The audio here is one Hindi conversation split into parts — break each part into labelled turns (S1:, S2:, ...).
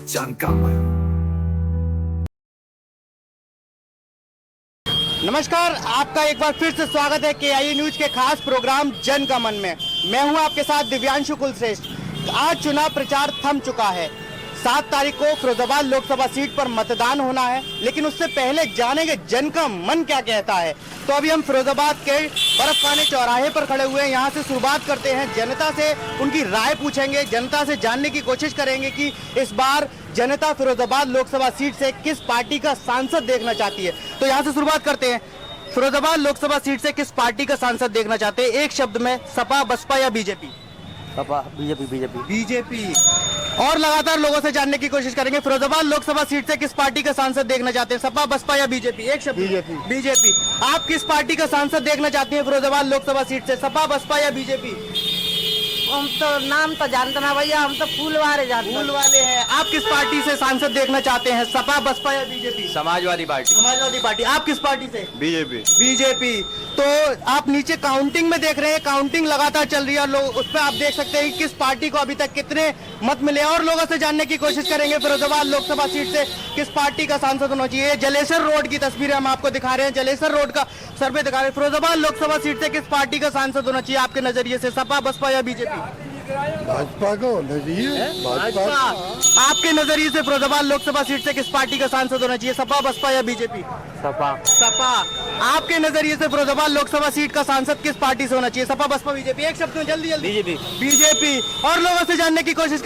S1: जनकमन।
S2: नमस्कार, आपका एक बार फिर से स्वागत है KIE न्यूज के खास प्रोग्राम जन का मन में। मैं हूं आपके साथ दिव्यांशु कुलश्रेष्ठ। आज चुनाव प्रचार थम चुका है। 7 तारीख को फिरोजाबाद लोकसभा सीट पर मतदान होना है, लेकिन उससे पहले जानेंगे जन का मन क्या कहता है। तो अभी हम फिरोजाबाद के बर्फखाने चौराहे पर खड़े हुए हैं। यहाँ से शुरुआत करते हैं, जनता से उनकी राय पूछेंगे, जनता से जानने की कोशिश करेंगे कि इस बार जनता फिरोजाबाद लोकसभा सीट से किस पार्टी का सांसद देखना चाहती है। तो यहाँ से शुरुआत करते हैं, फिरोजाबाद लोकसभा सीट से किस पार्टी का सांसद देखना चाहते हैं? एक शब्द में, सपा, बसपा या बीजेपी?
S3: सपा, बीजेपी।
S2: और लगातार लोगों से जानने की कोशिश करेंगे, फिरोजाबाद लोकसभा सीट से किस पार्टी का सांसद देखना चाहते हैं? सपा, बसपा या बीजेपी? एक शब्द, बीजेपी। आप किस पार्टी का सांसद देखना चाहती हैं फिरोजाबाद लोकसभा सीट से? सपा, बसपा या बीजेपी?
S3: हम तो नाम तो जानते ना भैया, हम तो फूल वाले जानते।
S2: फूल वाले हैं। आप किस पार्टी से सांसद देखना चाहते हैं? सपा, बसपा या BJP?
S4: Samajwadi party.
S2: Samajwadi party. आप किस पार्टी से?
S4: बीजेपी।
S2: बीजेपी। तो आप नीचे काउंटिंग में देख रहे हैं, काउंटिंग लगातार चल रही है और लोग उस पर आप देख सकते हैं कि किस पार्टी को अभी तक कितने मत मिले। और लोगों से जानने की कोशिश करेंगे फिरोजाबाद लोकसभा सीट से किस पार्टी का सांसद होना चाहिए। जलेसर रोड की तस्वीरें हम आपको दिखा रहे हैं, जलेसर रोड का सर्वे दिखा रहे हैं। फिरोजाबाद लोकसभा सीट से किस पार्टी का सांसद होना चाहिए आपके नजरिए से? सपा, बसपा या बीजेपी?
S5: भाजपा को होना चाहिए।
S2: भाजपा। आपके नजरिए से फिरोजाबाद लोकसभा सीट से किस पार्टी का सांसद होना चाहिए? सपा, बसपा या बीजेपी?
S3: सपा।
S2: सपा। आपके नजरिए से फिरोजाबाद लोकसभा सीट का सांसद किस पार्टी से होना चाहिए? सपा, बसपा, बीजेपी? एक शब्द में जल्दी जल्दी।
S3: बीजेपी।
S2: बीजेपी। और लोगों से जानने की कोशिश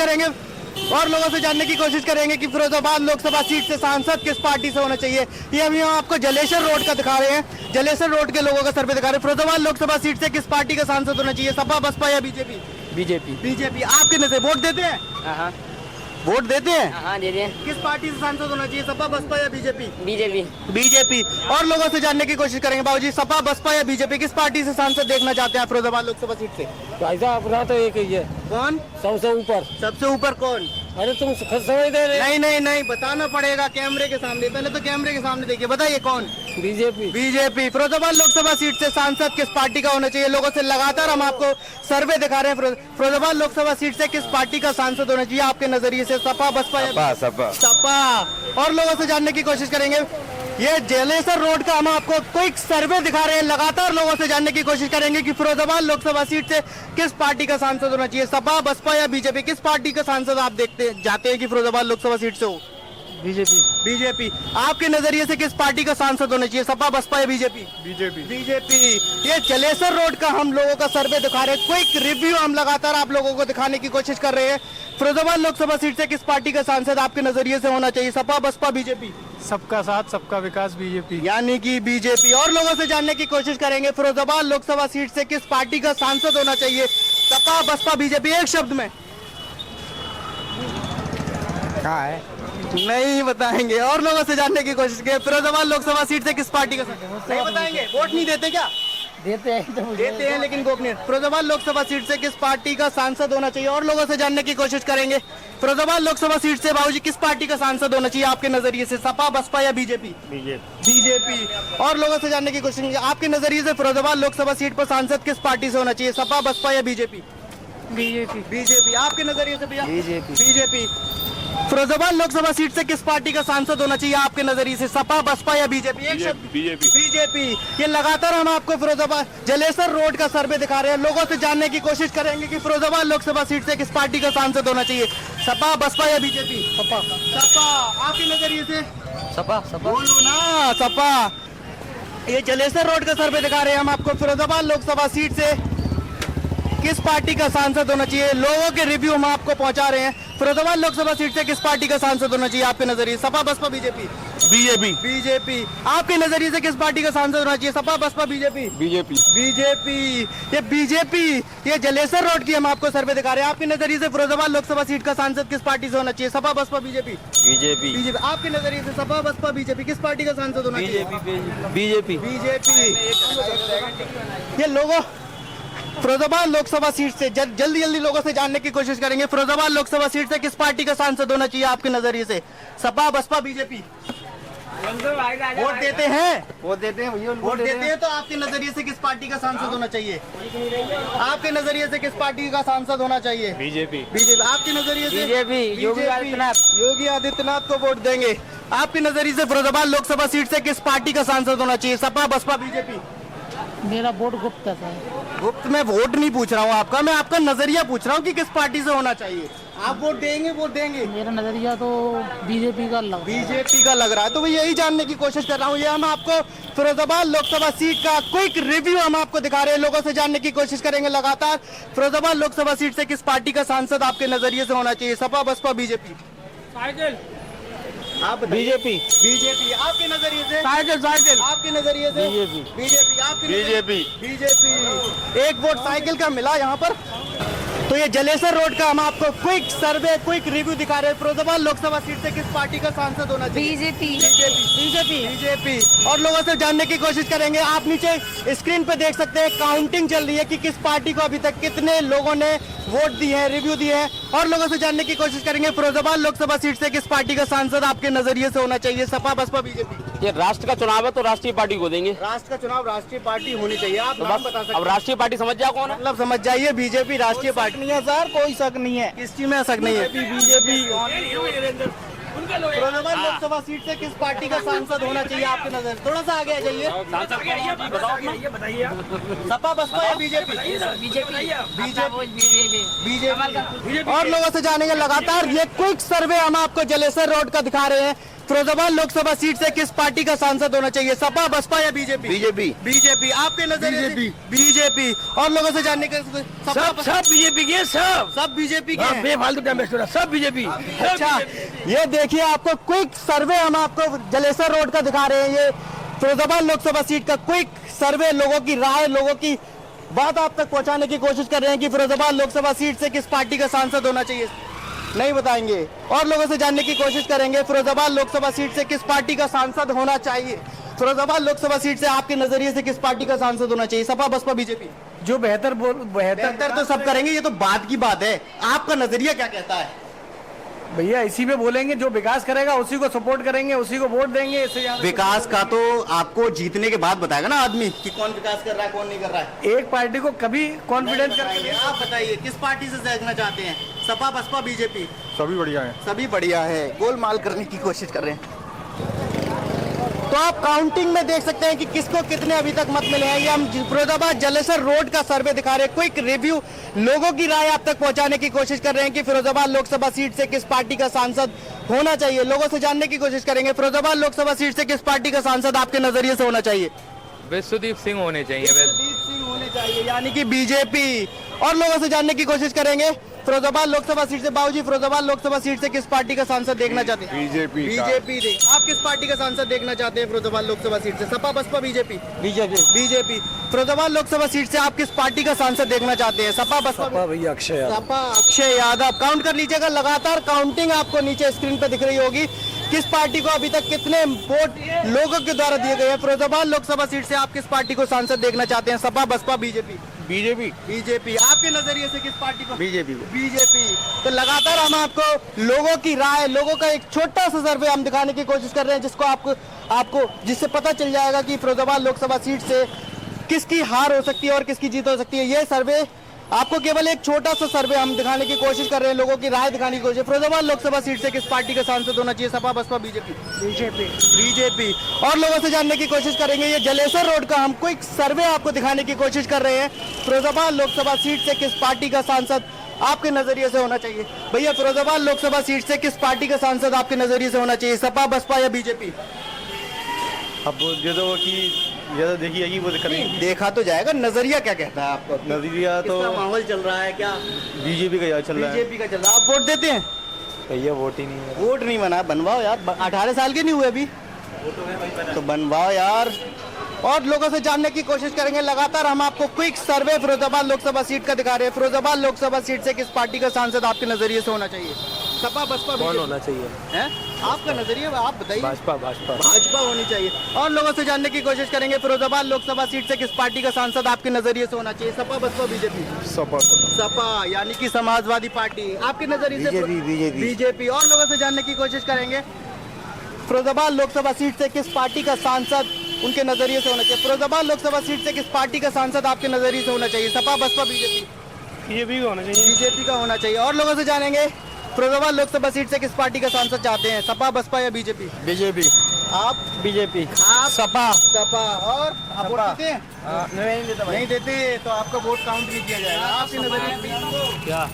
S2: करेंगे कि फिरोजाबाद लोकसभा सीट से सांसद किस पार्टी से होना चाहिए। ये अभी हम आपको जलेसर रोड का दिखा रहे हैं, जलेसर रोड के लोगों का सर्वे दिखा रहे हैं। फिरोजाबाद लोकसभा सीट से किस पार्टी का सांसद होना चाहिए? सपा, बसपा या बीजेपी? बीजेपी। आपके नजर वोट देते हैं? वोट देते हैं?
S3: हाँ दे दें।
S2: किस पार्टी से सांसद होना चाहिए? सपा, बसपा या बीजेपी?
S3: बीजेपी।
S2: और लोगों से जानने की कोशिश करेंगे, बाबूजी सपा, बसपा या बीजेपी, किस पार्टी से सांसद देखना चाहते हैं फिरोजाबाद लोकसभा सीट से?
S3: ऐसा अपना तो एक ही है।
S2: कौन
S3: सबसे ऊपर?
S2: सबसे ऊपर कौन?
S3: अरे तुम समझ दे रहे?
S2: नहीं, बताना पड़ेगा कैमरे के सामने। पहले तो कैमरे के सामने देखिए, बताइए कौन? बीजेपी। फिरोजाबाद लोकसभा सीट से सांसद किस पार्टी का होना चाहिए? लोगों से लगातार हम आपको सर्वे दिखा रहे हैं। फिरोजाबाद लोकसभा सीट से किस पार्टी का सांसद होना चाहिए आपके नजरिए से? सपा, बसपा या? सपा। और लोगों से जानने की कोशिश करेंगे, ये जलेसर रोड का हम आपको कोई सर्वे दिखा रहे हैं। लगातार लोगों से जानने की कोशिश करेंगे कि फिरोजाबाद लोकसभा सीट से किस पार्टी का सांसद होना चाहिए? सपा, बसपा या बीजेपी? किस पार्टी का सांसद आप जाते हैं कि फिरोजाबाद लोकसभा सीट से हो? बीजेपी। आपके नजरिए से किस पार्टी का सांसद होना चाहिए? सपा, बसपा या बीजेपी? बीजेपी। ये जलेसर रोड का हम लोगों का सर्वे दिखा रहे हैं, क्विक रिव्यू हम लगातार आप लोगों को दिखाने की कोशिश कर रहे हैं। फिरोजाबाद लोकसभा सीट से किस पार्टी का सांसद आपके नजरिए से होना चाहिए? सपा, बसपा, बीजेपी?
S5: सबका साथ सबका विकास, बीजेपी।
S2: यानी कि बीजेपी। और लोगों से जानने की कोशिश करेंगे, फिरोजाबाद लोकसभा सीट से किस पार्टी का सांसद होना चाहिए? सपा, बसपा, बीजेपी? एक शब्द में।
S5: कहाँ है?
S2: नहीं बताएंगे। और लोगों से जानने की कोशिश करें, फिरोजाबाद लोकसभा सीट से किस पार्टी का नहीं बताएंगे? वोट नहीं देते क्या? देते हैं लेकिन गोपनीय। फिरोजाबाद लोकसभा सीट से किस पार्टी का सांसद होना चाहिए? और लोगों से जानने की कोशिश करेंगे, फिरोजाबाद लोकसभा सीट से बाबूजी किस पार्टी का सांसद होना चाहिए आपके नजरिए से? सपा, बसपा या बीजेपी? बीजेपी। और लोगों से जानने की कोशिश करेंगे, आपके नजरिए से फिरोजाबाद लोकसभा सीट पर सांसद किस पार्टी से होना चाहिए? सपा, बसपा या बीजेपी? बीजेपी। आपके नजरिए से भैया? बीजेपी। फिरोजाबाद लोकसभा सीट से किस पार्टी का सांसद होना चाहिए आपके नजरिए से? सपा, बसपा या बीजेपी? एक शब्द। बीजेपी। ये लगातार हम आपको फिरोजाबाद जलेसर रोड का सर्वे दिखा रहे हैं। लोगों से जानने की कोशिश करेंगे कि फिरोजाबाद लोकसभा सीट से किस पार्टी का सांसद होना चाहिए? सपा, बसपा या बीजेपी? सपा। आपके नजरिए से?
S3: सपा।
S2: बोलो ना, सपा। ये जलेसर रोड का सर्वे दिखा रहे हैं हम आपको, फिरोजाबाद लोकसभा सीट से किस पार्टी का सांसद होना चाहिए। लोगों के रिव्यू हम आपको पहुंचा रहे हैं। फिरोजाबाद लोकसभा सीट से किस पार्टी का सांसद होना चाहिए आपके नजरिए? सपा, बसपा, बीजेपी? बीजेपी। आपके नजरिए से किस पार्टी का सांसद होना चाहिए? सपा, बसपा, बीजेपी? बीजेपी। ये बीजेपी। ये जलेसर रोड की हम आपको सर्वे दिखा रहे हैं। आपके नजरिए से फिरोजाबाद लोकसभा सीट का सांसद किस पार्टी से होना चाहिए? सपा, बसपा, बीजेपी? बीजेपी। आपके नजरिए से सपा, बसपा, बीजेपी, किस पार्टी का सांसद होना चाहिए?
S3: बीजेपी।
S2: ये लोगों फिरोजाबाद लोकसभा सीट से जल्दी लोगों से जानने की कोशिश करेंगे, फिरोजाबाद लोकसभा सीट से किस पार्टी का सांसद होना चाहिए आपके नजरिए से? सपा, बसपा, बीजेपी? वोट देते हैं?
S1: वो देते हैं भैया,
S2: वोट देते हैं तो आपके नजरिए से किस पार्टी का सांसद होना चाहिए? आपके नजरिए से किस पार्टी का सांसद होना चाहिए?
S5: बीजेपी।
S2: बीजेपी। आपके नजरिए से?
S3: बीजेपी, योगी आदित्यनाथ।
S2: योगी आदित्यनाथ को वोट देंगे। आपके नजरिए से फिरोजाबाद लोकसभा सीट से किस पार्टी का सांसद होना चाहिए? सपा, बसपा, बीजेपी?
S3: मेरा वोट गुप्त है।
S2: गुप्त में वोट नहीं पूछ रहा हूँ आपका, मैं आपका नजरिया पूछ रहा हूँ कि किस पार्टी से होना चाहिए। आप वोट देंगे? वोट देंगे?
S3: मेरा नजरिया तो बीजेपी का लग
S2: बीजेपी का लग रहा है। तो मैं यही जानने की कोशिश कर रहा हूँ। ये हम आपको फिरोजाबाद लोकसभा सीट का क्विक रिव्यू हम आपको दिखा रहे हैं, लोगों से जानने की कोशिश करेंगे लगातार फिरोजाबाद लोकसभा सीट से किस पार्टी का सांसद आपके नजरिए से होना चाहिए? सपा, बसपा, बीजेपी? आप
S1: बीजेपी।
S2: बीजेपी। आपके नजरिए से?
S1: साइकिल।
S2: आपके नजरिए से?
S1: बीजेपी।
S2: बीजेपी। आपके
S1: बीजेपी।
S2: बीजेपी। एक वोट साइकिल का मिला यहाँ पर। तो ये जलेसर रोड का हम आपको क्विक सर्वे, क्विक रिव्यू दिखा रहे हैं। फिरोजाबाद लोकसभा सीट से किस पार्टी का सांसद होना चाहिए?
S3: बीजेपी।
S2: बीजेपी। बीजेपी। और लोगों से जानने की कोशिश करेंगे। आप नीचे स्क्रीन पे देख सकते हैं, काउंटिंग चल रही है कि किस पार्टी को अभी तक कितने लोगों ने वोट दिए हैं, रिव्यू दिए हैं। और लोगों से जानने की कोशिश करेंगे फिरोजाबाद लोकसभा सीट से किस पार्टी का सांसद आपके नजरिए से होना चाहिए? सपा, बसपा, बीजेपी?
S4: ये राष्ट्र का चुनाव है तो राष्ट्रीय पार्टी को देंगे।
S2: राष्ट्र का चुनाव राष्ट्रीय पार्टी होनी चाहिए। आप
S4: तो
S2: नाम
S4: बस
S2: बता सकते
S4: अब
S2: हैं?
S4: राष्ट्रीय पार्टी समझ जाओ कौन है।
S2: मतलब समझ जाइए, बीजेपी राष्ट्रीय पार्टी नहीं है सर, कोई शक नहीं है। किस चीज में शक नहीं है? बीजेपी। फिरोजाबाद लोकसभा सीट से किस पार्टी का सांसद होना चाहिए आपके नजर? थोड़ा सा आगे आ जाइए। सपा, बसपा या बीजेपी? बीजेपी। और लोगों से जानेंगे लगातार। ये क्विक सर्वे हम आपको जलेसर रोड का दिखा रहे हैं। फिरोजाबाद लोकसभा सीट से किस पार्टी का सांसद होना चाहिए? सपा, बसपा या बीजेपी?
S1: बीजेपी।
S2: बीजेपी। आपके नजरिए से? बीजेपी। और लोगों से जानने के
S1: सब बीजेपी के,
S2: सब बीजेपी के हैं।
S1: बेफालतू टाइम वेस्ट हो रहा है, सब बीजेपी।
S2: अच्छा, ये देखिए आपको क्विक सर्वे हम आपको जलेसर रोड का दिखा रहे हैं। ये फिरोजाबाद लोकसभा सीट का क्विक सर्वे, लोगों की राय, लोगों की बात आप तक पहुंचाने की कोशिश कर रहे हैं कि फिरोजाबाद लोकसभा सीट से किस पार्टी का सांसद होना चाहिए। नहीं बताएंगे। और लोगों से जानने की कोशिश करेंगे फिरोजाबाद लोकसभा सीट से किस पार्टी का सांसद होना चाहिए। फिरोजाबाद लोकसभा सीट से आपके नजरिए से किस पार्टी का सांसद होना चाहिए? सपा, बसपा, बीजेपी?
S1: जो
S2: बेहतर तो सब करेंगे, ये तो बात की बात है। आपका नजरिया क्या कहता है?
S1: भैया इसी पे बोलेंगे, जो विकास करेगा उसी को सपोर्ट करेंगे, उसी को वोट देंगे। इससे ज्यादा
S2: विकास का तो आपको जीतने के बाद बताएगा ना आदमी कि कौन विकास कर रहा है, कौन नहीं कर रहा है।
S1: एक पार्टी को कभी कॉन्फिडेंस
S2: बताइए, आप बताइए किस पार्टी से देखना चाहते हैं? सपा, बसपा, बीजेपी?
S5: सभी बढ़िया है।
S2: सभी बढ़िया है। गोलमाल करने की कोशिश कर रहे हैं। तो आप काउंटिंग में देख सकते हैं कि किसको कितने अभी तक मत मिले हैं। ये हम फिरोजाबाद जलेसर रोड का सर्वे दिखा रहे हैं, क्विक रिव्यू, लोगों की राय आप तक पहुंचाने की कोशिश कर रहे हैं कि फिरोजाबाद लोकसभा सीट से किस पार्टी का सांसद होना चाहिए। लोगों से जानने की कोशिश करेंगे फिरोजाबाद लोकसभा सीट से किस पार्टी का सांसद आपके नजरिए से होना चाहिए?
S6: विश्वदीप सिंह होने चाहिए।
S2: विश्वदीप सिंह होने चाहिए, यानी कि बीजेपी। और लोगों से जानने की कोशिश करेंगे फिरोजाबाद लोकसभा सीट से, बाबूजी फिरोजाबाद लोकसभा सीट से किस पार्टी का सांसद देखना चाहते हैं?
S5: बीजेपी।
S2: बीजेपी दे। आप किस पार्टी का सांसद देखना चाहते हैं फिरोजाबाद लोकसभा सीट से? Sapa, Basapa, BJP?
S1: BJP.
S2: BJP. Firozabad Lok Sabha seat से आप किस पार्टी का सांसद देखना चाहते हैं? सपा, बसपा?
S1: भैया अक्षय यादव।
S2: सपा, अक्षय यादव। काउंट कर लीजिएगा, लगातार काउंटिंग आपको नीचे स्क्रीन पे दिख रही होगी किस पार्टी को अभी तक कितने वोट लोगों के द्वारा दिए गए हैं। फिरोजाबाद लोकसभा सीट से आप किस पार्टी को सांसद देखना चाहते हैं? Sapa, Basapa, BJP?
S1: BJP.
S2: BJP. आपके नजरिए से किस पार्टी को?
S1: बीजेपी को।
S2: बीजेपी। तो लगातार हम आपको लोगों की राय, लोगों का एक छोटा सा सर्वे हम दिखाने की कोशिश कर रहे हैं, जिसको आपको जिससे पता चल जाएगा कि फिरोजाबाद लोकसभा सीट से किसकी हार हो सकती है और किसकी जीत हो सकती है। ये सर्वे आपको केवल एक छोटा सा सर्वे हम दिखाने की कोशिश कर रहे हैं, लोगों की राय दिखाने की कोशिश। फिरोजाबाद लोकसभा सीट से किस पार्टी का सांसद होना चाहिए? Sapa, Basapa, BJP?
S3: BJP.
S2: BJP. और लोगों से जानने की कोशिश करेंगे। ये जलेसर रोड का हम क्विक सर्वे आपको दिखाने की कोशिश कर रहे हैं। फिरोजाबाद लोकसभा सीट से किस पार्टी का सांसद आपके नजरिए से होना चाहिए? भैया फिरोजाबाद लोकसभा सीट से किस पार्टी का सांसद आपके नजरिए से होना चाहिए? सपा, बसपा या बीजेपी?
S1: अब ये तो कि ये तो देखिए कि वो करेंगे,
S2: देखा तो जाएगा, नजरिया क्या कहता है आपको?
S1: नजरिया तो
S2: किसका माहौल चल रहा है? क्या
S1: बीजेपी का चल रहा है।
S2: बीजेपी का चल रहा है। आप वोट देते हैं?
S1: भैया वोट ही नहीं है।
S2: वोट नहीं बना, बनवाओ यार। 18 साल के नहीं हुए अभी तो बनवाओ यार। और लोगों से जानने की कोशिश करेंगे। लगातार हम आपको क्विक सर्वे फिरोजाबाद लोकसभा सीट का दिखा रहे हैं। फिरोजाबाद लोकसभा सीट से किस पार्टी का सांसद आपके नजरिए से होना चाहिए? सपा, बसपा,
S1: कौन होना चाहिए?
S2: है आपका नजरिया, आप बताइए।
S1: भाजपा। भाजपा।
S2: भाजपा होनी चाहिए। और लोगों से जानने की कोशिश करेंगे फिरोजाबाद लोकसभा सीट से किस पार्टी का सांसद आपके नजरिए से होना चाहिए? सपा, बसपा, बीजेपी?
S5: सपा।
S2: सपा, यानी कि समाजवादी पार्टी। आपके नजरिए से?
S1: बीजेपी।
S2: बीजेपी। और लोगों से जानने की कोशिश करेंगे फिरोजाबाद लोकसभा सीट से किस पार्टी का सांसद उनके नजरिए से होना चाहिए? फिरोजाबाद लोकसभा सीट से किस पार्टी का सांसद आपके नजरिए से होना चाहिए? सपा, बसपा, बीजेपी?
S5: बीजेपी का होना चाहिए।
S2: बीजेपी का होना चाहिए। और लोगों से जानेंगे फिरोजाबाद लोकसभा सीट से किस पार्टी का सांसद चाहते हैं? सपा, बसपा या बीजेपी?
S1: बीजेपी।
S2: आप?
S1: बीजेपी।
S2: आप?
S1: सपा।
S2: सपा। और आप वोट देते हैं?
S1: नहीं देता
S2: नहीं देते तो आपका वोट काउंट नहीं किया जाएगा। आपके नजरिए से क्या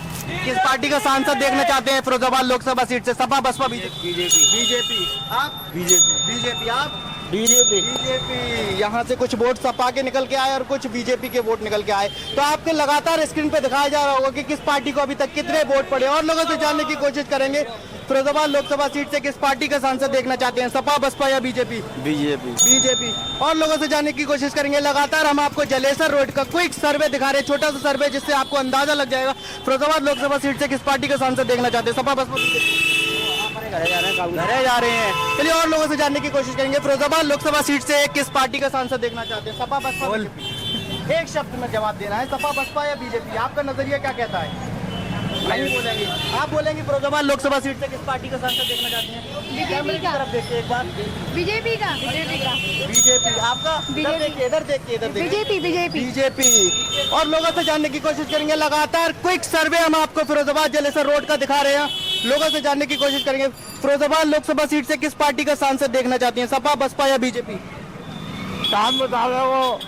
S2: किस पार्टी का सांसद देखना चाहते हैं फिरोजाबाद लोकसभा सीट से? सपा, बसपा, बीजेपी? बीजेपी। आप?
S1: बीजेपी।
S2: बीजेपी। आप?
S1: बीजेपी।
S2: बीजेपी। यहाँ से कुछ वोट सपा के निकल के आए और कुछ बीजेपी के वोट निकल के आए। तो आपके लगातार स्क्रीन पे दिखाया जा रहा होगा कि किस पार्टी को अभी तक कितने वोट पड़े। और लोगों से जानने की कोशिश करेंगे फिरोजाबाद लोकसभा सीट से किस पार्टी का सांसद देखना चाहते हैं? सपा, बसपा या बीजेपी?
S1: बीजेपी।
S2: बीजेपी। और लोगों से जानने की कोशिश करेंगे। लगातार हम आपको जलेसर रोड का क्विक सर्वे दिखा रहे हैं, छोटा सा सर्वे, जिससे आपको अंदाजा लग जाएगा फिरोजाबाद लोकसभा सीट से किस पार्टी का सांसद देखना चाहते हैं? सपा, बसपा, बीजेपी? घरे जा रहे हैं। चलिए और लोगों से जानने की कोशिश करेंगे फिरोजाबाद लोकसभा सीट से किस पार्टी का सांसद देखना चाहते हैं? सपा, बसपा, बीजेपी? एक शब्द में जवाब देना है, सपा, बसपा या बीजेपी? आपका नजरिया क्या कहता है? नहीं बोलेंगे। आप बोलेंगे फिरोजाबाद लोकसभा सीट से किस पार्टी का सांसद देखना चाहते हैं? कैमरे की तरफ देखिए एक बार।
S3: बीजेपी का।
S2: बीजेपी। आपका? इधर देखिए, इधर देखिए, इधर देखिए।
S3: बीजेपी। बीजेपी।
S2: बीजेपी। और लोगों से जानने की कोशिश करेंगे। लगातार क्विक सर्वे हम आपको फिरोजाबाद जलेसर रोड का दिखा रहे हैं। लोगों से जानने की कोशिश करेंगे फिरोजाबाद लोकसभा सीट से किस पार्टी का सांसद देखना चाहती हैं? सपा, बसपा या बीजेपी?
S1: शाम बता रहे वो।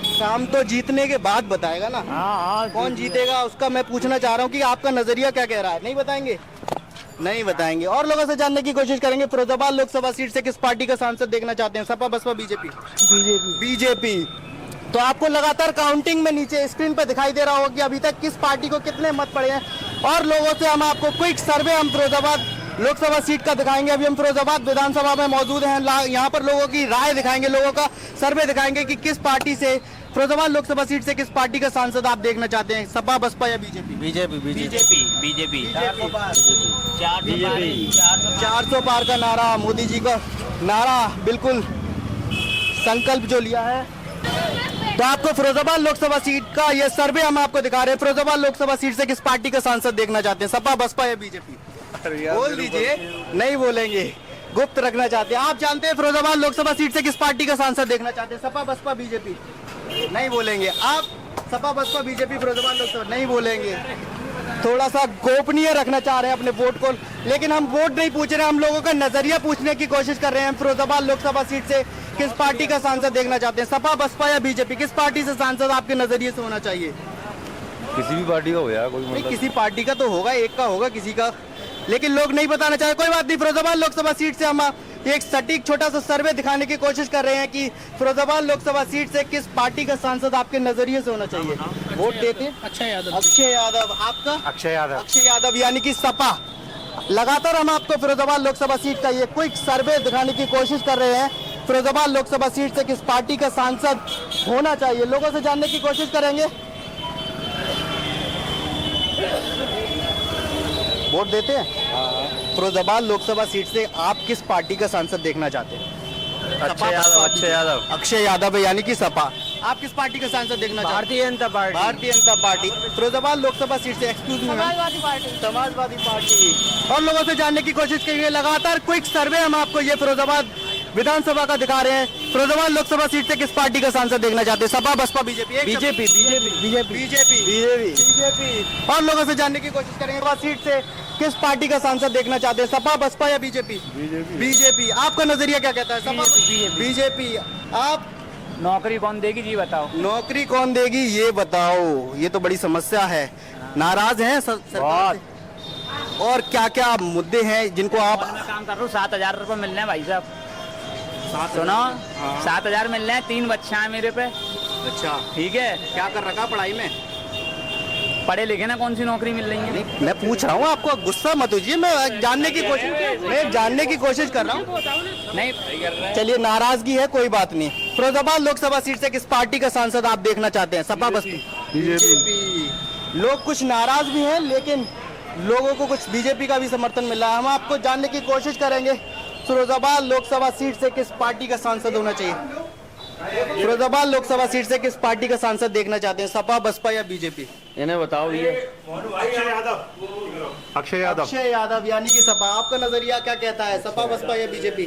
S2: शाम तो जीतने के बाद बताएगा ना।
S1: हाँ।
S2: कौन जीतेगा उसका मैं पूछना चाह रहा हूँ कि आपका नजरिया क्या कह रहा है। नहीं बताएंगे? नहीं बताएंगे। और लोगों से जानने की कोशिश करेंगे फिरोजाबाद लोकसभा सीट से किस पार्टी का सांसद देखना चाहते हैं? Sapa, Basapa, BJP?
S1: BJP.
S2: BJP. तो आपको लगातार काउंटिंग में नीचे स्क्रीन पे दिखाई दे रहा होगा कि अभी तक किस पार्टी को कितने मत पड़े हैं। और लोगों से हम आपको क्विक सर्वे हम फिरोजाबाद लोकसभा सीट का दिखाएंगे। अभी हम फिरोजाबाद विधानसभा में मौजूद हैं। यहाँ पर लोगों की राय दिखाएंगे, लोगों का सर्वे दिखाएंगे कि किस पार्टी से, फिरोजाबाद लोकसभा सीट से किस पार्टी का सांसद आप देखना चाहते हैं? सपा, बसपा या बीजेपी?
S1: बीजेपी।
S4: बीजेपी। बीजेपी।
S2: 400 पार का नारा, मोदी जी का नारा, बिल्कुल संकल्प जो लिया है। तो आपको फिरोजाबाद लोकसभा सीट का ये सर्वे हम आपको दिखा रहे हैं। फिरोजाबाद लोकसभा सीट से किस पार्टी का सांसद देखना चाहते हैं? सपा, बसपा या बीजेपी? बोल दीजिए। नहीं बोलेंगे, गुप्त रखना चाहते हैं। आप जानते हैं फिरोजाबाद लोकसभा सीट से किस पार्टी का सांसद देखना चाहते हैं? सपा, बसपा, बीजेपी? नहीं बोलेंगे। आप? सपा, बसपा, बीजेपी, फिरोजाबाद लोकसभा? नहीं बोलेंगे। थोड़ा सा गोपनीय रखना चाह रहे हैं अपने वोट को, लेकिन हम वोट नहीं पूछ रहे हैं, हम लोगों का नजरिया पूछने की कोशिश कर रहे हैं। फिरोजाबाद लोकसभा सीट से किस पार्टी का सांसद देखना चाहते हैं? सपा, बसपा या बीजेपी? किस पार्टी से सांसद आपके नजरिए से होना चाहिए?
S5: किसी भी पार्टी का हो यार, कोई
S2: नहीं, किसी पार्टी का तो होगा, एक का होगा किसी का, लेकिन लोग नहीं बताना चाहे। कोई बात नहीं। फिरोजाबाद लोकसभा सीट से हम एक सटीक छोटा सा सर्वे दिखाने की कोशिश कर रहे हैं कि फिरोजाबाद लोकसभा सीट से किस पार्टी का सांसद आपके नजरिए से होना चाहिए। वोट देते हैं अक्षय यादव। अक्षय यादव। आपका?
S5: अक्षय यादव।
S2: अक्षय यादव यानी कि सपा। लगातार हम आपको फिरोजाबाद लोकसभा सीट का ये क्विक सर्वे दिखाने की कोशिश कर रहे हैं। फिरोजाबाद लोकसभा सीट से किस पार्टी का सांसद होना चाहिए, लोगों से जानने की कोशिश करेंगे। वोट देते हैं? फिरोजाबाद लोकसभा सीट से आप किस पार्टी का सांसद देखना चाहते हैं?
S1: अक्षय यादव। अक्षय यादव।
S2: अक्षय यादव यानी कि सपा। आप किस पार्टी का सांसद देखना चाहते हैं?
S1: Bharatiya Janata party.
S2: Bharatiya Janata party. Firozabad Lok Sabha seat से, excuse me,
S3: Samajwadi party.
S2: Samajwadi party. और लोगों से जानने की कोशिश करेंगे। लगातार क्विक सर्वे हम आपको ये फिरोजाबाद विधानसभा का दिखा रहे हैं। फिरोजाबाद लोकसभा सीट से किस पार्टी का सांसद देखना चाहते हैं? Sapa, Basapa, BJP?
S1: BJP. BJP.
S2: BJP. BJP. BJP. और लोगों से जानने की कोशिश करेंगे सीट से किस पार्टी का सांसद देखना चाहते हैं? सपा, बसपा या बीजेपी? बीजेपी। आपका नजरिया क्या कहता है? सपा, बीजेपी? आप?
S1: नौकरी कौन देगी जी बताओ।
S2: नौकरी कौन देगी ये बताओ, ये तो बड़ी समस्या है। नाराज हैं सरकार से? और क्या क्या मुद्दे हैं जिनको आप?
S7: मैं काम कर रहा हूँ, 7,000 रुपये मिल रहे हैं भाई साहब। सुनो, 7,000 मिल रहे हैं, 3 बच्चे हैं मेरे पे।
S2: अच्छा,
S7: ठीक है।
S2: क्या कर रखा पढ़ाई में?
S7: पढ़े लिखे ना, कौन सी नौकरी मिल रही है?
S2: मैं पूछ रहा हूँ, आपको गुस्सा मत होइए, मैं जानने की कोशिश कर रहा हूँ।
S7: नहीं,
S2: चलिए, नाराजगी है, कोई बात नहीं। फिरोजाबाद लोकसभा सीट से किस पार्टी का सांसद आप देखना चाहते हैं? सपा, बसपा? बीजेपी। लोग कुछ नाराज भी हैं, लेकिन लोगों को कुछ बीजेपी का भी समर्थन मिल रहा है। हम आपको जानने की कोशिश करेंगे फिरोजाबाद लोकसभा सीट से किस पार्टी का सांसद होना चाहिए। फिरोजाबाद लोकसभा सीट से किस पार्टी का सांसद देखना चाहते हैं, सपा, बसपा या बीजेपी?
S4: इन्हें बताओ ये।
S5: अक्षय यादव।
S2: अक्षय यादव यानी कि सपा। आपका नजरिया क्या कहता है, सपा, बसपा या BJP?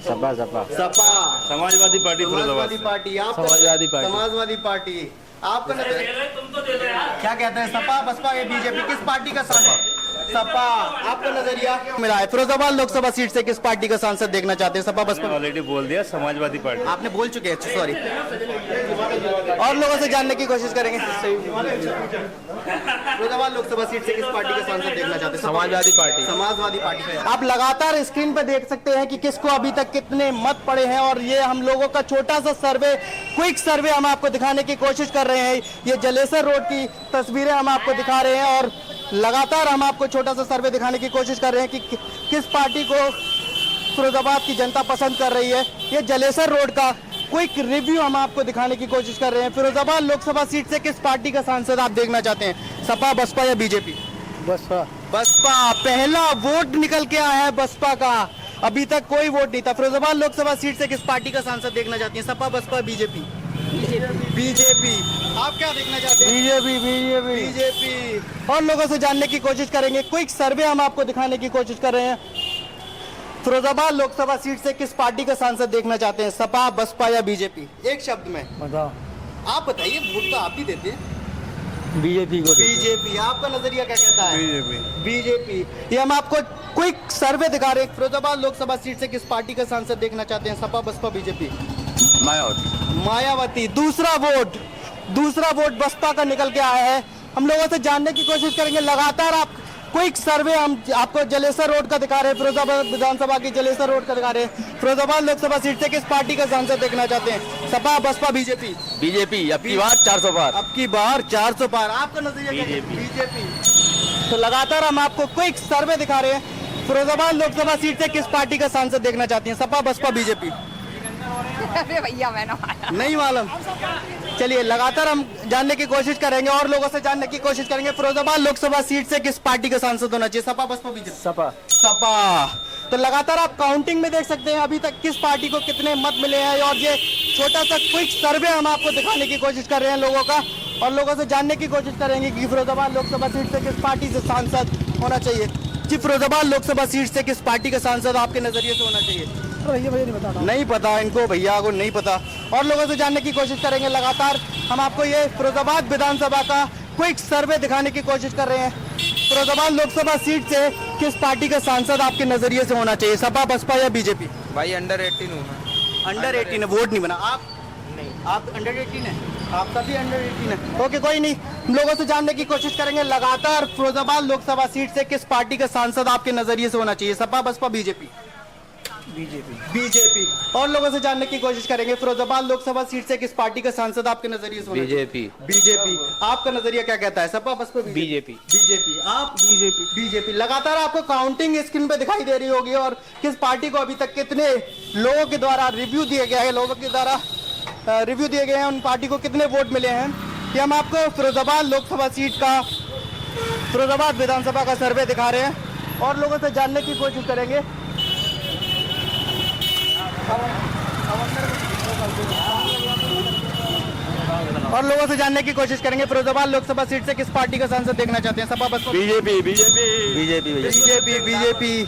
S7: Sapa Sapa
S2: Sapa.
S5: Samajwadi party
S2: Samajwadi party. आपका
S7: समाजवादी पार्टी।
S2: समाजवादी पार्टी। आपका नजरिया क्या कहता है, सपा, बसपा या बीजेपी, किस पार्टी का सांसद? सपा। आपका नजरिया मिला है। फिरोजाबाद लोकसभा सीट से किस पार्टी का सांसद देखना चाहते हैं, सपा, बसपा?
S5: ऑलरेडी बोल दिया, समाजवादी पार्टी।
S2: आपने बोल चुके हैं, सॉरी। और लोगों से जानने की कोशिश करेंगे। फिरोजाबाद लोकसभा सीट से किस पार्टी का सांसद देखना चाहते हैं?
S7: समाजवादी पार्टी।
S2: समाजवादी पार्टी। आप लगातार स्क्रीन पे देख सकते हैं कि किसको अभी तक कितने मत पड़े हैं, और ये हम लोगों का छोटा सा सर्वे, क्विक सर्वे हम आपको दिखाने की कोशिश कर रहे हैं। ये जलेसर रोड की तस्वीरें हम आपको दिखा रहे हैं, और लगातार हम आपको छोटा सा सर्वे दिखाने की कोशिश कर रहे हैं कि किस पार्टी को फिरोजाबाद की जनता पसंद कर रही है। ये जलेसर रोड का क्विक रिव्यू हम आपको दिखाने की कोशिश कर रहे हैं। फिरोजाबाद लोकसभा सीट से किस पार्टी का सांसद आप देखना चाहते हैं, सपा, बसपा या बीजेपी?
S1: बसपा।
S2: बसपा। पहला वोट निकल के आया है बसपा का, अभी तक कोई वोट नहीं था। फिरोजाबाद लोकसभा सीट से किस पार्टी का सांसद देखना चाहती हैं, सपा, बसपा, बीजेपी? बीजेपी। आप क्या देखना चाहते हैं?
S1: बीजेपी। बीजेपी।
S2: बीजेपी। और लोगों से जानने की कोशिश करेंगे, क्विक सर्वे हम आपको दिखाने की कोशिश कर रहे हैं। फिरोजाबाद लोकसभा सीट से किस पार्टी का सांसद देखना चाहते हैं, सपा, बसपा या बीजेपी? एक शब्द में
S1: बताओ।
S2: आप बताइए, वोट तो आप ही देते हैं।
S1: बीजेपी को।
S2: बीजेपी। आपका नजरिया क्या कहता है?
S5: बीजेपी।
S2: बीजेपी। ये हम आपको क्विक सर्वे दिखा रहे हैं। फिरोजाबाद लोकसभा सीट से किस पार्टी का सांसद देखना चाहते हैं, सपा, बसपा, बीजेपी?
S5: मायावती।
S2: मायावती। दूसरा वोट बसपा का निकल के आया है। हम लोगों से जानने की कोशिश करेंगे। लगातार आप क्विक सर्वे हम आपको जलेसर रोड का दिखा रहे हैं, फिरोजाबाद विधानसभा की जलेसर रोड का दिखा रहे हैं। फिरोजाबाद लोकसभा सीट से किस पार्टी का सांसद देखना चाहते हैं, सपा, बसपा, बीजेपी?
S4: बीजेपी। अब की बार 400 पार।
S2: अब की बार 400 पार। आपका नजरिया क्या है? बीजेपी। तो लगातार हम आपको क्विक सर्वे दिखा रहे हैं। फिरोजाबाद लोकसभा सीट से किस पार्टी का सांसद देखना चाहती हैं, सपा, बसपा, बीजेपी?
S3: अरे भैया मैंने
S2: नहीं मालूम। चलिए, लगातार हम जानने की कोशिश करेंगे और लोगों से जानने की कोशिश करेंगे। फिरोजाबाद लोकसभा सीट से किस पार्टी का सांसद होना चाहिए, सपा, बसपा, बीजेपी?
S1: सपा।
S2: सपा। तो लगातार आप काउंटिंग में देख सकते हैं अभी तक किस पार्टी को कितने मत मिले हैं, और ये छोटा सा क्विक सर्वे हम आपको दिखाने की कोशिश कर रहे हैं लोगों का, और लोगों से जानने की कोशिश करेंगे कि फिरोजाबाद लोकसभा सीट से किस पार्टी से सांसद होना चाहिए। जी, फिरोजाबाद लोकसभा सीट से किस पार्टी का सांसद आपके नजरिए से होना चाहिए?
S1: भैया
S2: नहीं पता इनको, भैया को नहीं पता। और लोगों से जानने की कोशिश करेंगे। लगातार हम आपको ये फिरोजाबाद विधानसभा का क्विक सर्वे दिखाने की कोशिश कर रहे हैं। फिरोजाबाद लोकसभा सीट से किस पार्टी का सांसद आपके नजरिए से होना चाहिए, सपा, बसपा या बीजेपी?
S7: भाई अंडर 18 हूँ मैं।
S2: अंडर 18 है, वोट नहीं बना। आप नहीं, आप अंडर 18 है, आप सभी अंडर 18 है। ओके, कोई नहीं, हम लोगों से जानने की कोशिश करेंगे। लगातार फिरोजाबाद लोकसभा सीट से किस पार्टी का सांसद आपके नजरिए से होना चाहिए, Sapa, Basapa, BJP?
S1: BJP.
S2: BJP. और लोगों से जानने की कोशिश करेंगे। फिरोजाबाद लोकसभा सीट से किस पार्टी का सांसद आपके नजरिए से होना चाहिए?
S7: बीजेपी।
S2: बीजेपी। आपका नजरिया क्या कहता है, सपा, बसपा,
S7: बीजेपी।
S2: बीजेपी। आप? बीजेपी। बीजेपी। लगातार आपको काउंटिंग स्क्रीन पे दिखाई दे रही होगी, और किस पार्टी को अभी तक कितने लोगों के द्वारा रिव्यू दिया गया है, लोगों के द्वारा रिव्यू दिए गए हैं, उन पार्टी को कितने वोट मिले हैं, ये हम आपको फिरोजाबाद लोकसभा सीट का, फिरोजाबाद विधानसभा का सर्वे दिखा रहे हैं, और लोगों से जानने की कोशिश करेंगे। और लोगों से जानने की कोशिश करेंगे फिरोजाबाद लोकसभा सीट से किस पार्टी का सांसद देखना चाहते हैं, Sapa, Basapa?
S5: BJP. BJP.
S4: BJP.
S2: BJP. BJP.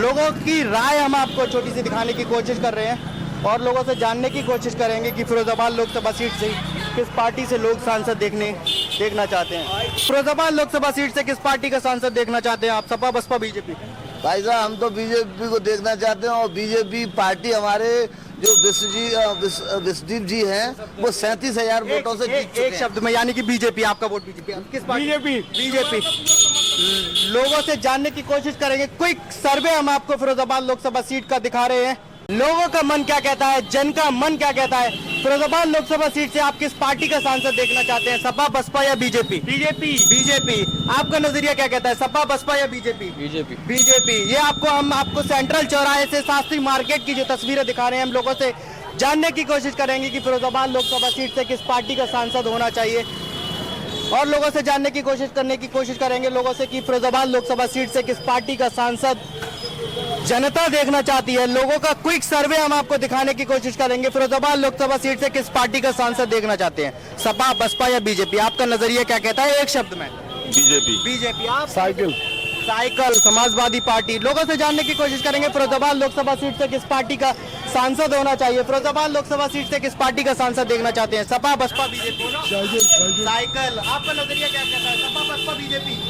S2: लोगों की राय हम आपको छोटी सी दिखाने की कोशिश कर रहे हैं, और लोगों से जानने की कोशिश करेंगे कि फिरोजाबाद लोकसभा सीट से किस पार्टी से लोग सांसद देखना चाहते हैं। फिरोजाबाद लोकसभा सीट से किस पार्टी का सांसद देखना चाहते हैं आप, सपा, बसपा, बीजेपी?
S8: भाई साहब, हम तो बीजेपी को देखना चाहते हैं, और बीजेपी पार्टी हमारे जो विश्वदीप जी हैं वो 37,000 वोटों से जीत चुके
S2: एक शब्द में, यानी कि बीजेपी। आपका वोट बीजेपी। किस पार्टी?
S1: बीजेपी।
S2: बीजेपी। लोगों से जानने की कोशिश करेंगे। क्विक सर्वे हम आपको फिरोजाबाद लोकसभा सीट का दिखा रहे हैं। लोगों का मन क्या कहता है, जन का मन क्या कहता है, फिरोजाबाद लोकसभा सीट से आप किस पार्टी का सांसद देखना चाहते हैं, सपा, बसपा या बीजेपी?
S1: बीजेपी।
S2: बीजेपी। आपका नजरिया क्या कहता है, सपा, बसपा या बीजेपी?
S4: बीजेपी।
S2: बीजेपी। ये हम आपको सेंट्रल चौराहे से शास्त्री मार्केट की जो तस्वीरें दिखा रहे हैं, हम लोगों से जानने की कोशिश करेंगे कि फिरोजाबाद लोकसभा सीट से किस पार्टी का सांसद होना चाहिए, और लोगों से जानने की कोशिश करेंगे लोगों से कि फिरोजाबाद लोकसभा सीट से किस पार्टी का सांसद जनता देखना चाहती है, लोगों का क्विक सर्वे हम आपको दिखाने की कोशिश करेंगे। फिरोजाबाद लोकसभा सीट से किस पार्टी का सांसद देखना चाहते हैं, सपा, बसपा या बीजेपी? आपका नजरिया क्या कहता है एक शब्द में?
S5: बीजेपी।
S2: बीजेपी। आप? साइकिल। Cycle, Samajwadi party. लोगों से जानने की कोशिश करेंगे फिरोजाबाद लोकसभा सीट से किस पार्टी का सांसद होना चाहिए। फिरोजाबाद लोकसभा सीट से किस पार्टी का सांसद देखना चाहते हैं, सपा, बसपा, बीजेपी? साइकिल। आपका नजरिया क्या कहता है, सपा, बसपा, बीजेपी?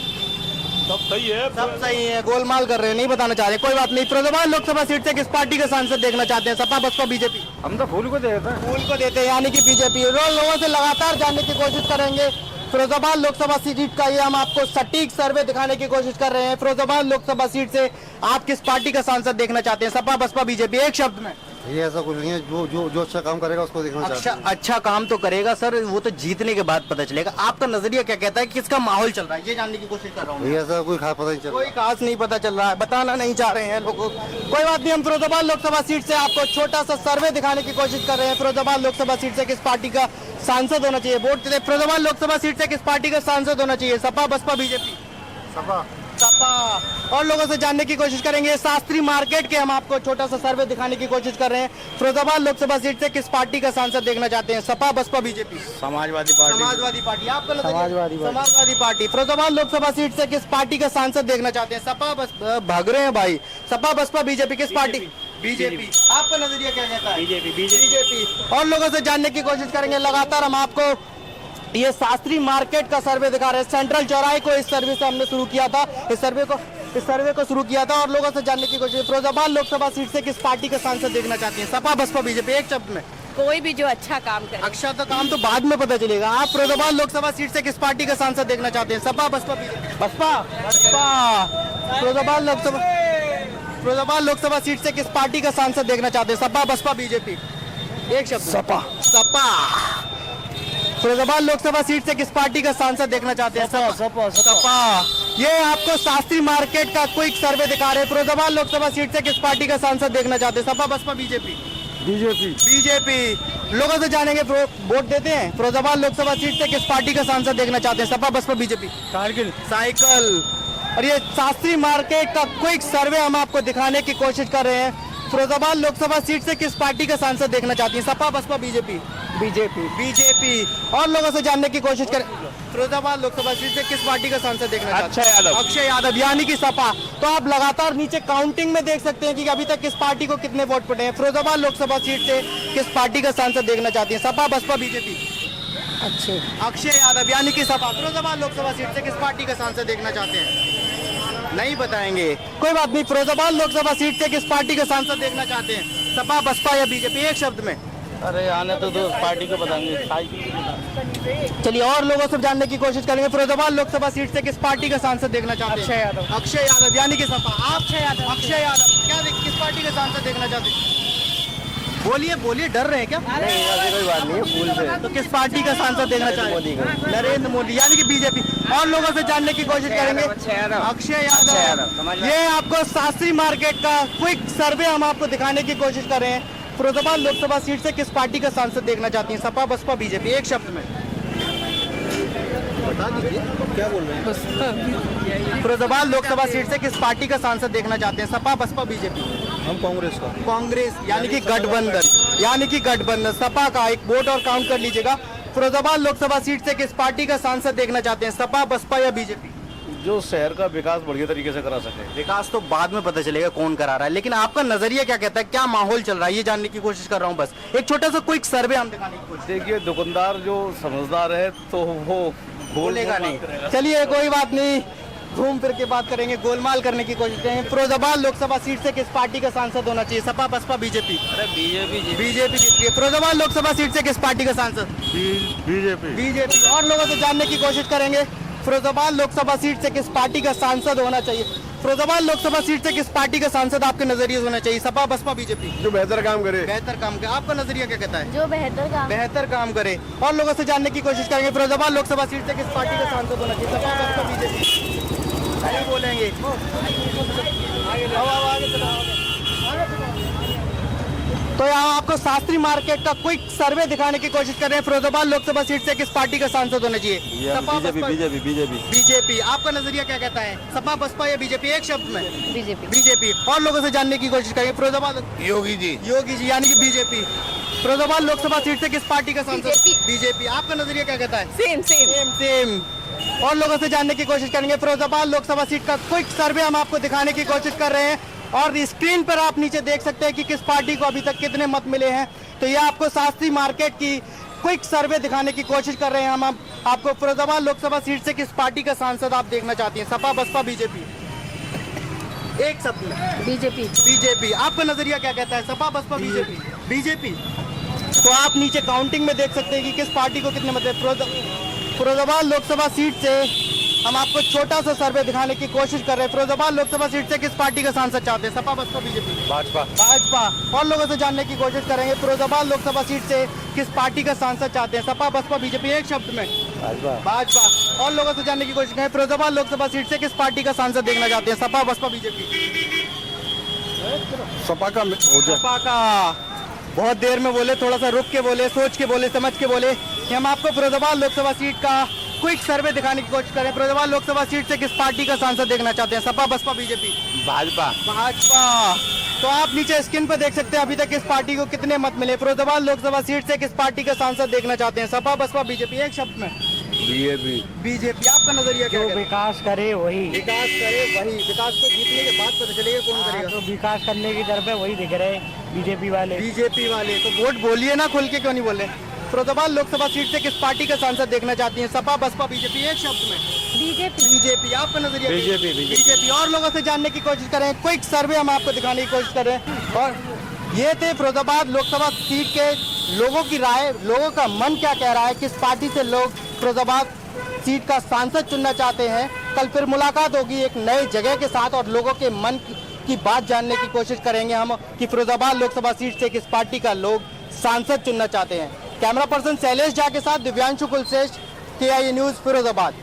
S5: सब सही है,
S2: सब सही है, गोलमाल कर रहे हैं, नहीं बताना चाह रहे, कोई बात नहीं। फिरोजाबाद लोकसभा सीट से किस पार्टी का सांसद देखना चाहते हैं, सपा, बसपा, बीजेपी?
S1: हम तो फूल को देते हैं।
S2: फूल को देते हैं, यानी कि बीजेपी। लोगों से लगातार जानने की कोशिश करेंगे फिरोजाबाद लोकसभा सीट का, ये हम आपको सटीक सर्वे दिखाने की कोशिश कर रहे हैं। फिरोजाबाद लोकसभा सीट से आप किस पार्टी का सांसद देखना चाहते हैं, सपा, बसपा, बीजेपी? एक शब्द में।
S9: ये ऐसा कुछ नहीं है, जो अच्छा काम करेगा उसको देखना चाहते हैं।
S2: अच्छा काम तो करेगा सर, वो तो जीतने के बाद पता चलेगा। आपका नजरिया क्या कहता है, किसका माहौल चल रहा है, ये जानने की कोशिश कर रहा हूँ।
S9: ये ऐसा कोई खास पता नहीं चल
S2: कोई खास नहीं पता चल रहा है, बताना नहीं चाह रहे हैं लोगों को। कोई बात नहीं, हम फिरोजाबाद लोकसभा सीट से आपको छोटा सा सर्वे दिखाने की कोशिश कर रहे हैं। फिरोजाबाद लोकसभा सीट से किस पार्टी का सांसद होना चाहिए, वोट देते। फिरोजाबाद लोकसभा सीट से किस पार्टी का सांसद होना चाहिए, सपा, बसपा, बीजेपी?
S9: सपा।
S2: सपा। और लोगों से जानने की कोशिश करेंगे शास्त्री मार्केट के, हम आपको छोटा सा सर्वे दिखाने की कोशिश कर रहे हैं। फिरोजाबाद लोकसभा सीट से किस पार्टी का सांसद देखना चाहते हैं, Sapa, Basapa, BJP?
S5: Samajwadi party.
S2: Samajwadi party. आपका समाजवादी पार्टी। फिरोजाबाद लोकसभा सीट से किस पार्टी का सांसद देखना चाहते हैं, सपा, बसपा? भाग रहे हैं भाई, सपा, बसपा, बीजेपी? किस पार्टी? बीजेपी। आपका नजरिया क्या कहता है? बीजेपी। और लोगों से जानने की कोशिश करेंगे, लगातार हम आपको ये शास्त्री मार्केट का सर्वे दिखा रहे हैं। सेंट्रल चौराहे को इस सर्वे से हमने शुरू किया था, इस सर्वे को शुरू किया था। और लोगों से जानने की कोशिश, फिरोजाबाद लोकसभा सीट से किस पार्टी का सांसद देखना चाहते हैं, सपा, बसपा, बीजेपी? एक शब्द में।
S3: कोई भी जो अच्छा काम करे।
S2: अच्छा तो काम तो बाद में पता चलेगा। आप फिरोजाबाद लोकसभा सीट से किस पार्टी का सांसद देखना चाहते हैं, सपा, बसपा, बीजेपी? बसपा। फिरोजाबाद लोकसभा सीट से किस पार्टी का सांसद देखना चाहते हैं, सपा, बसपा, बीजेपी? एक शब्द। सपा। सपा। फिरोजाबाद लोकसभा सीट से किस पार्टी का सांसद देखना चाहते हैं, सपा। ये आपको शास्त्री मार्केट का क्विक सर्वे दिखा रहे हैं। फिरोजाबाद लोकसभा सीट से किस पार्टी का सांसद देखना चाहते हैं, सपा, बसपा, बीजेपी? बीजेपी। लोगों से जानेंगे, वोट देते हैं। फिरोजाबाद लोकसभा सीट से किस पार्टी का सांसद देखना चाहते हैं, सपा, बसपा, बीजेपी? साइकिल। और ये शास्त्री मार्केट का क्विक सर्वे हम आपको दिखाने की कोशिश कर रहे हैं। फिरोजाबाद लोकसभा सीट से किस पार्टी का सांसद देखना चाहती है, सपा, बसपा, बीजेपी? बीजेपी। और लोगों से जानने की कोशिश करें, फिरोजाबाद लोकसभा सीट से किस पार्टी का सांसद देखना चाहते हैं, अक्षय यादव, यानी कि सपा। तो आप लगातार नीचे काउंटिंग में देख सकते हैं कि अभी तक किस पार्टी को कितने वोट पड़े हैं। फिरोजाबाद लोकसभा सीट से किस पार्टी का सांसद देखना चाहती है, सपा, बसपा, बीजेपी? अक्षय यादव, यानी कि सपा। फिरोजाबाद लोकसभा सीट से किस पार्टी का सांसद देखना चाहते हैं, नहीं बताएंगे, कोई बात नहीं। फिरोजाबाद लोकसभा सीट से किस पार्टी का सांसद देखना चाहते हैं, सपा, बसपा या बीजेपी? एक शब्द में।
S4: अरे आने तो दो, पार्टी को बताएंगे।
S2: चलिए और लोगों से जानने की कोशिश करेंगे। फिरोजाबाद लोकसभा सीट से किस पार्टी का सांसद देखना चाहते हैं, अक्षय यादव, यानी कि सपा। आप? अक्षय यादव। क्या किस पार्टी का सांसद देखना चाहते हैं, बोलिए, डर रहे हैं क्या?
S4: कोई बात नहीं है, फूल से।
S2: तो किस पार्टी का सांसद देखना चाहते हैं, नरेंद्र मोदी, यानी कि बीजेपी। और लोगों से जानने की कोशिश करेंगे, अक्षय यादव। ये आपको शास्त्री मार्केट का क्विक सर्वे हम आपको दिखाने की कोशिश कर रहे हैं। फिरोजाबाद लोकसभा सीट से किस पार्टी का सांसद देखना चाहती हैं, सपा, बसपा, बीजेपी? एक शब्द में बता दीजिए, क्या बोल रहे हैं? फिरोजाबाद लोकसभा सीट से किस पार्टी का सांसद देखना चाहते हैं, सपा, बसपा, बीजेपी?
S9: हम कांग्रेस का।
S2: कांग्रेस, यानी कि गठबंधन। सपा का एक वोट और काउंट कर लीजिएगा। फिरोजाबाद लोकसभा सीट से किस पार्टी का सांसद देखना चाहते हैं, सपा, बसपा या बीजेपी?
S5: जो शहर का विकास बढ़िया तरीके से करा सके।
S2: विकास तो बाद में पता चलेगा कौन करा रहा है, लेकिन आपका नजरिया क्या कहता है, क्या माहौल चल रहा है, ये जानने की कोशिश कर रहा हूँ। बस एक छोटा सा क्विक सर्वे हम दिखाने की कोशिश।
S5: देखिए, दुकानदार जो समझदार है तो वो
S2: बोलेगा नहीं। चलिए कोई बात नहीं, घूम फिर के बात करेंगे, गोलमाल करने की कोशिश करेंगे। फिरोजाबाद लोकसभा सीट से किस पार्टी का सांसद होना चाहिए, सपा, बसपा, बीजेपी?
S4: अरे
S2: बीजेपी जीती है। फिरोजाबाद लोकसभा सीट से किस पार्टी का सांसद, बीजेपी। और लोगों से जानने की कोशिश करेंगे, फिरोजाबाद लोकसभा सीट से किस पार्टी का सांसद होना चाहिए। फिरोजाबाद लोकसभा सीट से किस पार्टी का सांसद आपके नजरिए से होना चाहिए, सपा, बसपा, बीजेपी?
S9: जो बेहतर काम करे।
S2: आपका नजरिया क्या कहता है,
S3: जो बेहतर काम
S2: करे। और लोगों से जानने की कोशिश करेंगे, फिरोजाबाद लोकसभा सीट से किस पार्टी का सांसद होना चाहिए, सपा, बसपा, बीजेपी? नहीं बोलेंगे। तो तो यहाँ आपको शास्त्री मार्केट का क्विक सर्वे दिखाने की कोशिश कर रहे हैं। फिरोजाबाद लोकसभा सीट से किस पार्टी का सांसद होना चाहिए? सपा, बसपा, बीजेपी। आपका नजरिया क्या कहता है? सपा, बसपा या बीजेपी? एक शब्द में बीजेपी। और लोगों से जानने की कोशिश करेंगे। फिरोजाबाद योगी जी यानी कि बीजेपी। फिरोजाबाद लोकसभा सीट से किस पार्टी का सांसद? बीजेपी। आपका नजरिया क्या कहता है? सेम। और लोगों से जानने की कोशिश करेंगे। फिरोजाबाद लोकसभा सीट का क्विक सर्वे हम आपको दिखाने की कोशिश कर रहे हैं और स्क्रीन पर आप नीचे देख सकते हैं कि किस पार्टी को अभी तक कितने मत मिले हैं। तो ये आपको शास्त्री मार्केट की क्विक सर्वे दिखाने की कोशिश कर रहे हैं हम आपको। फिरोजाबाद लोकसभा सीट से किस पार्टी का सांसद आप देखना चाहती हैं? सपा, बसपा, बीजेपी? एक शब्द में बीजेपी। आपका नजरिया क्या कहता है? सपा, बसपा, बीजेपी। तो आप नीचे काउंटिंग में देख सकते हैं कि किस पार्टी को कितने मत है। फिरोजाबाद लोकसभा सीट से हम आपको छोटा सा सर्वे दिखाने की कोशिश कर रहे हैं। फिरोजाबाद लोकसभा सीट से किस पार्टी का सांसद चाहते हैं? सपा, बसपा, बीजेपी? भाजपा। और लोगों से जानने की कोशिश करेंगे। फिरोजाबाद लोकसभा सीट से किस पार्टी का सांसद चाहते हैं? सपा, बसपा, बीजेपी? एक शब्द में भाजपा। और लोगों से जानने की कोशिश करें। फिरोजाबाद लोकसभा सीट से किस पार्टी का सांसद देखना चाहते हैं? सपा, बसपा, बीजेपी?
S5: सपा
S2: का। बहुत देर में बोले, थोड़ा सा रुक के बोले, सोच के बोले, समझ के बोले कि हम आपको फिरोजाबाद लोकसभा सीट का क्विक सर्वे दिखाने की कोशिश करें। फिरोजाबाद लोकसभा सीट से किस पार्टी का सांसद देखना चाहते हैं? सपा, बसपा, बीजेपी? भाजपा। तो आप नीचे स्क्रीन पर देख सकते हैं अभी तक किस पार्टी को कितने मत मिले। फिरोजाबाद लोकसभा सीट से किस पार्टी का सांसद देखना चाहते हैं? सपा, बसपा, बीजेपी? एक शब्द में बीजेपी। आपका नजरिया क्या है?
S1: विकास करे वही।
S2: विकास को जीतने के बाद पता चलेगा कौन करेगा।
S1: तो विकास करने की तरफ वही दिख रहे बीजेपी वाले।
S2: तो वोट बोलिए ना, खुल के क्यों नहीं बोले? फिरोजाबाद लोकसभा सीट से किस पार्टी का सांसद देखना चाहती हैं? सपा, बसपा, बीजेपी? एक शब्द में बीजेपी। आपका नजरिया? बीजेपी। और लोगों से जानने की कोशिश करें। क्विक सर्वे हम आपको दिखाने की कोशिश कर रहे हैं और ये थे फिरोजाबाद लोकसभा सीट के लोगों की राय। लोगों का मन क्या कह रहा है, किस पार्टी से लोग फिरोजाबाद सीट का सांसद चुनना चाहते हैं। कल फिर मुलाकात होगी एक नए जगह के साथ और लोगों के मन की बात जानने की कोशिश करेंगे हम कि फिरोजाबाद लोकसभा सीट से किस पार्टी का लोग सांसद चुनना चाहते हैं। कैमरा पर्सन शैलेश झा के साथ दिव्यांशु कुलश्रेष्ठ, KI न्यूज़, फिरोजाबाद।